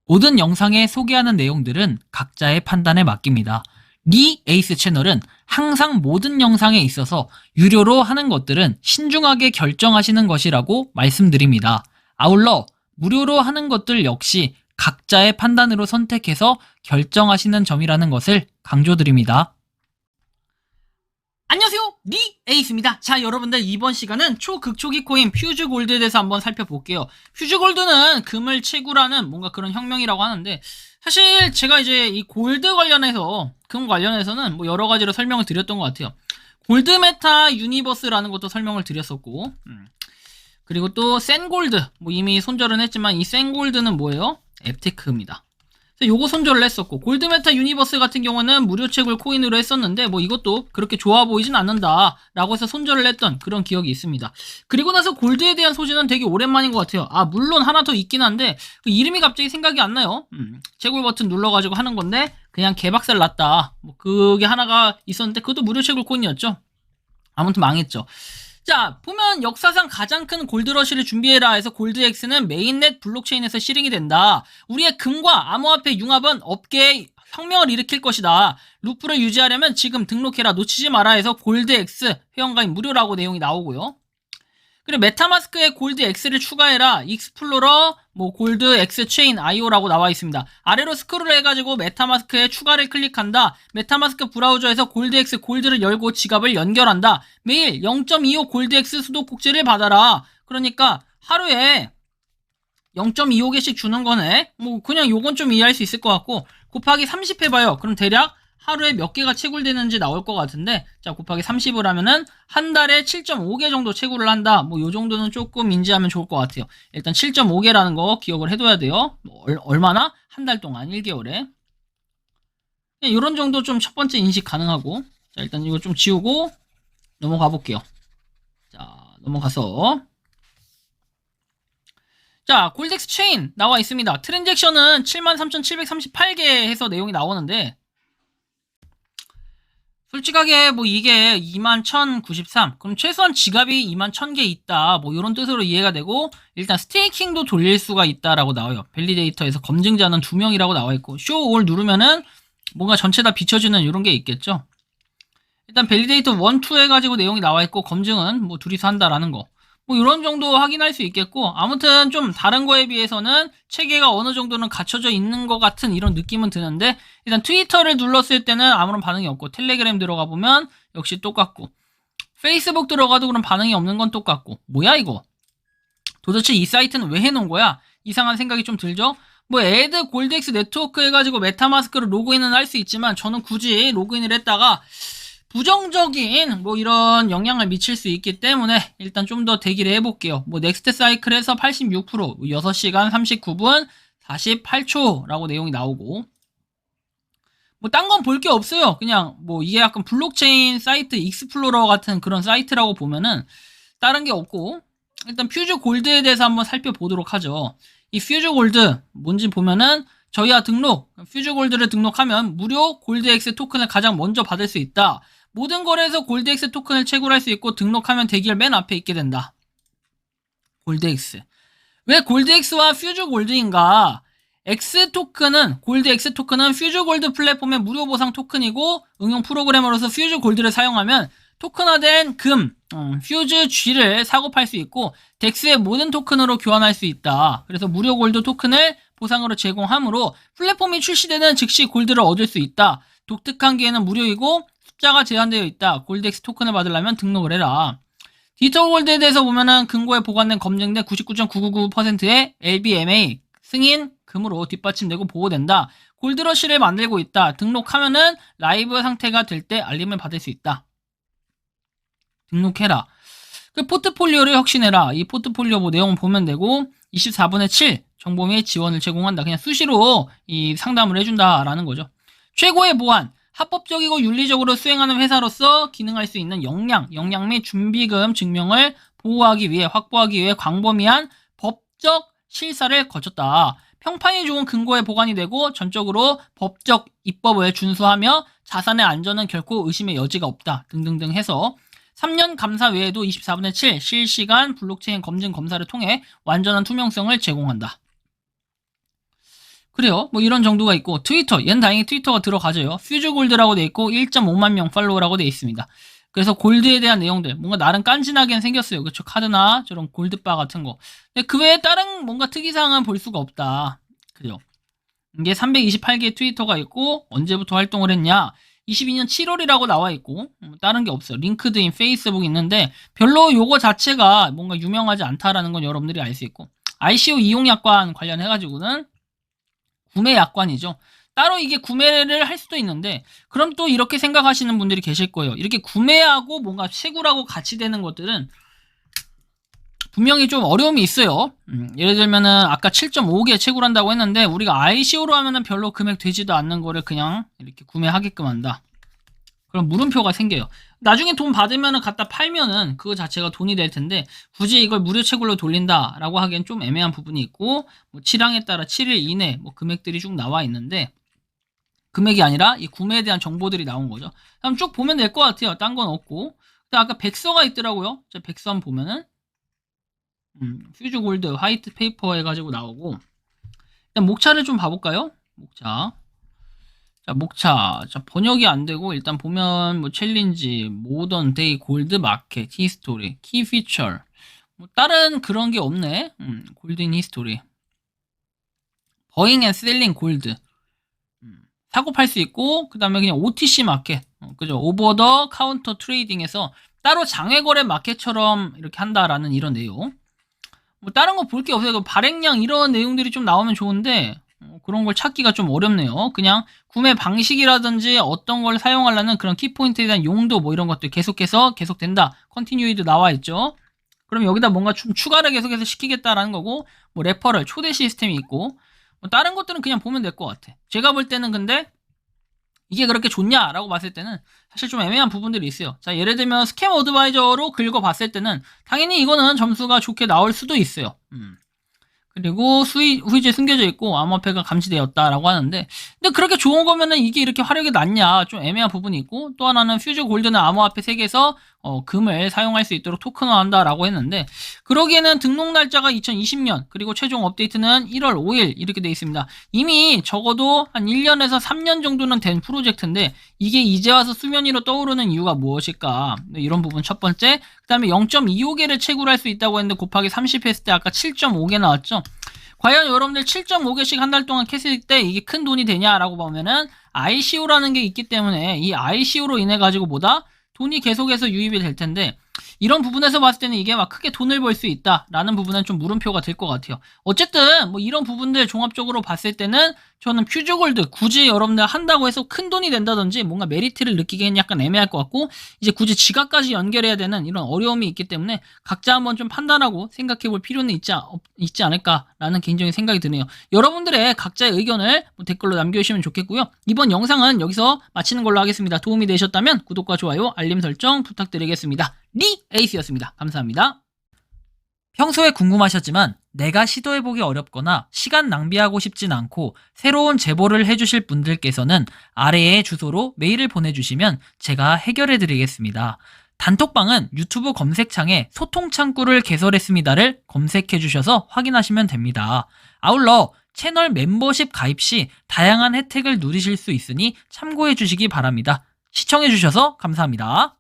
모든 영상에 소개하는 내용들은 각자의 판단에 맡깁니다. 리 에이스 채널은 항상 모든 영상에 있어서 유료로 하는 것들은 신중하게 결정하시는 것이라고 말씀드립니다. 아울러 무료로 하는 것들 역시 각자의 판단으로 선택해서 결정하시는 점이라는 것을 강조드립니다. 안녕하세요, 리 에이스입니다. 자, 여러분들 이번 시간은 초극초기 코인 퓨즈 골드에 대해서 한번 살펴볼게요. 퓨즈 골드는 금을 채굴하는 뭔가 그런 혁명이라고 하는데, 사실 제가 이제 이 골드 관련해서 금 관련해서는 뭐 여러 가지로 설명을 드렸던 것 같아요. 골드 메타 유니버스라는 것도 설명을 드렸었고, 그리고 또 센골드, 뭐 이미 손절은 했지만 이 센골드는 뭐예요? 앱테크입니다. 요거 손절을 했었고, 골드메타 유니버스 같은 경우는 무료 채굴 코인으로 했었는데 뭐 이것도 그렇게 좋아 보이진 않는다 라고 해서 손절을 했던 그런 기억이 있습니다. 그리고 나서 골드에 대한 소식은 되게 오랜만인 것 같아요. 물론 하나 더 있긴 한데 그 이름이 갑자기 생각이 안 나요. 채굴 버튼 눌러가지고 하는 건데 그냥 개박살 났다, 뭐 그게 하나가 있었는데 그것도 무료 채굴 코인이었죠. 아무튼 망했죠. 자, 보면 역사상 가장 큰 골드러시를 준비해라 해서 골드엑스는 메인넷 블록체인에서 실행이 된다. 우리의 금과 암호화폐 융합은 업계에 혁명을 일으킬 것이다. 루프를 유지하려면 지금 등록해라, 놓치지 마라 해서 골드엑스 회원가입 무료라고 내용이 나오고요. 그리고 메타마스크에 골드X를 추가해라, 익스플로러 뭐 골드X 체인 IO라고 나와 있습니다. 아래로 스크롤 해가지고 메타마스크에 추가를 클릭한다. 메타마스크 브라우저에서 골드X 골드를 열고 지갑을 연결한다. 매일 0.25 골드X 수도 꼭지를 받아라. 그러니까 하루에 0.25개씩 주는 거네. 뭐 그냥 요건 좀 이해할 수 있을 것 같고, 곱하기 30 해봐요. 그럼 대략 하루에 몇 개가 채굴되는지 나올 것 같은데, 자, 곱하기 30을 하면은 한 달에 7.5개 정도 채굴을 한다. 뭐 요 정도는 조금 인지하면 좋을 것 같아요. 일단 7.5개라는 거 기억을 해둬야 돼요. 뭐 얼마나? 한 달 동안 1개월에. 이런 정도 좀 첫 번째 인식 가능하고. 자, 일단 이거 좀 지우고 넘어가 볼게요. 자, 넘어가서. 자, 골드엑스 체인 나와 있습니다. 트랜잭션은 73,738개 해서 내용이 나오는데, 솔직하게 뭐 이게 21,093, 그럼 최소한 지갑이 21,000개 있다, 뭐 이런 뜻으로 이해가 되고, 일단 스테이킹도 돌릴 수가 있다라고 나와요. 밸리데이터에서 검증자는 2명이라고 나와 있고, 쇼 올 누르면은 뭔가 전체 다 비춰지는 이런 게 있겠죠. 일단 밸리데이터 1, 2 해가지고 내용이 나와 있고, 검증은 뭐 둘이서 한다라는 거, 뭐 이런 정도 확인할 수 있겠고, 아무튼 좀 다른 거에 비해서는 체계가 어느 정도는 갖춰져 있는 것 같은 이런 느낌은 드는데, 일단 트위터를 눌렀을 때는 아무런 반응이 없고, 텔레그램 들어가 보면 역시 똑같고, 페이스북 들어가도 그런 반응이 없는 건 똑같고, 뭐야 이거? 도대체 이 사이트는 왜 해놓은 거야? 이상한 생각이 좀 들죠? 뭐 애드 골드엑스 네트워크 해가지고 메타마스크를 로그인은 할 수 있지만, 저는 굳이 로그인을 했다가 부정적인 뭐 이런 영향을 미칠 수 있기 때문에 일단 좀 더 대기를 해볼게요. 뭐 넥스트 사이클에서 86%, 6시간 39분 48초라고 내용이 나오고, 뭐 딴 건 볼 게 없어요. 그냥 뭐 이게 약간 블록체인 사이트 익스플로러 같은 그런 사이트라고 보면은 다른 게 없고, 일단 퓨즈 골드에 대해서 한번 살펴보도록 하죠. 이 퓨즈 골드 뭔지 보면은 저희와 등록, 퓨즈 골드를 등록하면 무료 골드엑스 토큰을 가장 먼저 받을 수 있다. 모든 거래에서 골드엑스 토큰을 채굴할 수 있고, 등록하면 대기열 맨 앞에 있게 된다. 골드엑스. 왜 골드엑스와 퓨즈 골드인가? X 토큰은, 골드 X 토큰은 퓨즈 골드 플랫폼의 무료 보상 토큰이고, 응용 프로그래머로서 퓨즈 골드를 사용하면 토큰화된 금, 퓨즈 G를 사고 팔 수 있고, 덱스의 모든 토큰으로 교환할 수 있다. 그래서 무료 골드 토큰을 보상으로 제공하므로 플랫폼이 출시되는 즉시 골드를 얻을 수 있다. 독특한 기회는 무료이고 숫자가 제한되어 있다. 골드엑스 토큰을 받으려면 등록을 해라. 디지털 골드에 대해서 보면은 금고에 보관된 검증된 99.999%의 LBMA 승인 금으로 뒷받침되고 보호된다. 골드러시를 만들고 있다. 등록하면은 라이브 상태가 될 때 알림을 받을 수 있다. 등록해라. 그 포트폴리오를 혁신해라. 이 포트폴리오 뭐 내용 보면 되고, 24분의 7 정보 및 지원을 제공한다. 그냥 수시로 이 상담을 해준다라는 거죠. 최고의 보안, 합법적이고 윤리적으로 수행하는 회사로서 기능할 수 있는 역량 및 준비금 증명을 보호하기 위해, 확보하기 위해 광범위한 법적 실사를 거쳤다. 평판이 좋은 금고에 보관이 되고 전적으로 법적 입법을 준수하며 자산의 안전은 결코 의심의 여지가 없다. 등등등 해서 3년 감사 외에도 24분의 7 실시간 블록체인 검증 검사를 통해 완전한 투명성을 제공한다. 그래요. 뭐 이런 정도가 있고 트위터, 얘는 다행히 트위터가 들어가져요. 퓨즈 골드라고 돼 있고 1.5만 명 팔로워라고 돼 있습니다. 그래서 골드에 대한 내용들 뭔가 나름 깐진하게 생겼어요. 그렇죠? 카드나 저런 골드바 같은 거. 근데 그 외에 다른 뭔가 특이사항은 볼 수가 없다. 그죠? 이게 328개의 트위터가 있고 언제부터 활동을 했냐? 22년 7월이라고 나와 있고 다른 게 없어요. 링크드인, 페이스북 있는데 별로 요거 자체가 뭔가 유명하지 않다라는 건 여러분들이 알 수 있고 ICO 이용 약관 관련해가지고는 구매 약관이죠. 따로 이게 구매를 할 수도 있는데 그럼 또 이렇게 생각하시는 분들이 계실 거예요. 이렇게 구매하고 뭔가 채굴하고 같이 되는 것들은 분명히 좀 어려움이 있어요. 예를 들면은 아까 7.5개 채굴한다고 했는데 우리가 ICO로 하면은 별로 금액 되지도 않는 거를 그냥 이렇게 구매하게끔 한다. 그럼 물음표가 생겨요. 나중에 돈 받으면은 갖다 팔면은 그거 자체가 돈이 될 텐데 굳이 이걸 무료 채굴로 돌린다라고 하기엔 좀 애매한 부분이 있고 뭐 7항에 따라 7일 이내 뭐 금액들이 쭉 나와 있는데 금액이 아니라 이 구매에 대한 정보들이 나온 거죠. 그럼 쭉 보면 될 것 같아요. 딴 건 없고. 근데 아까 백서가 있더라고요. 자, 백서 한번 보면은 퓨즈 골드 화이트 페이퍼 해가지고 나오고 일단 목차를 좀 봐볼까요? 목차. 자, 목차. 자, 번역이 안 되고 일단 보면 뭐 챌린지, 모던 데이, 골드 마켓, 히스토리, 키 피처. 뭐 다른 그런 게 없네. 골든 히스토리. 버잉 앤 셀링 골드. 사고 팔 수 있고 그다음에 그냥 OTC 마켓. 그죠? 오버 더 카운터 트레이딩에서 따로 장외 거래 마켓처럼 이렇게 한다라는 이런 내용. 뭐 다른 거 볼 게 없어요. 그 발행량 이런 내용들이 좀 나오면 좋은데 그런 걸 찾기가 좀 어렵네요. 그냥 구매 방식이라든지 어떤 걸 사용하려는 그런 키포인트에 대한 용도 뭐 이런 것들 계속해서 계속된다. 컨티뉴이드 나와 있죠. 그럼 여기다 뭔가 좀 추가를 계속해서 시키겠다라는 거고 뭐 레퍼럴 초대 시스템이 있고 뭐 다른 것들은 그냥 보면 될 것 같아. 제가 볼 때는 근데 이게 그렇게 좋냐라고 봤을 때는 사실 좀 애매한 부분들이 있어요. 자, 예를 들면 스캠 어드바이저로 긁어봤을 때는 당연히 이거는 점수가 좋게 나올 수도 있어요. 그리고 후이지에 숨겨져 있고 암호화폐가 감지되었다라고 하는데 근데 그렇게 좋은 거면은 이게 이렇게 화력이 낮냐 좀 애매한 부분이 있고 또 하나는 퓨즈 골드는 암호화폐 세계에서 금을 사용할 수 있도록 토큰화한다라고 했는데 그러기에는 등록 날짜가 2020년 그리고 최종 업데이트는 1월 5일 이렇게 돼 있습니다. 이미 적어도 한 1년에서 3년 정도는 된 프로젝트인데 이게 이제 와서 수면 위로 떠오르는 이유가 무엇일까? 이런 부분 첫 번째. 그 다음에 0.25개를 채굴할 수 있다고 했는데 곱하기 30 했을 때 아까 7.5개 나왔죠? 과연 여러분들 7.5개씩 한 달 동안 캤을 때 이게 큰 돈이 되냐라고 보면은 ICO라는 게 있기 때문에 이 ICO로 인해 가지고 뭐다? 돈이 계속해서 유입이 될 텐데 이런 부분에서 봤을 때는 이게 막 크게 돈을 벌 수 있다라는 부분은 좀 물음표가 될 것 같아요. 어쨌든 뭐 이런 부분들 종합적으로 봤을 때는 저는 퓨즈 골드 굳이 여러분들 한다고 해서 큰 돈이 된다든지 뭔가 메리트를 느끼기엔 약간 애매할 것 같고 이제 굳이 지갑까지 연결해야 되는 이런 어려움이 있기 때문에 각자 한번 좀 판단하고 생각해 볼 필요는 있지 않을까라는 개인적인 생각이 드네요. 여러분들의 각자의 의견을 뭐 댓글로 남겨주시면 좋겠고요. 이번 영상은 여기서 마치는 걸로 하겠습니다. 도움이 되셨다면 구독과 좋아요, 알림 설정 부탁드리겠습니다. 리 에이스였습니다. 감사합니다. 평소에 궁금하셨지만 내가 시도해보기 어렵거나 시간 낭비하고 싶진 않고 새로운 제보를 해주실 분들께서는 아래의 주소로 메일을 보내주시면 제가 해결해드리겠습니다. 단톡방은 유튜브 검색창에 소통창구를 개설했습니다를 검색해주셔서 확인하시면 됩니다. 아울러 채널 멤버십 가입 시 다양한 혜택을 누리실 수 있으니 참고해주시기 바랍니다. 시청해주셔서 감사합니다.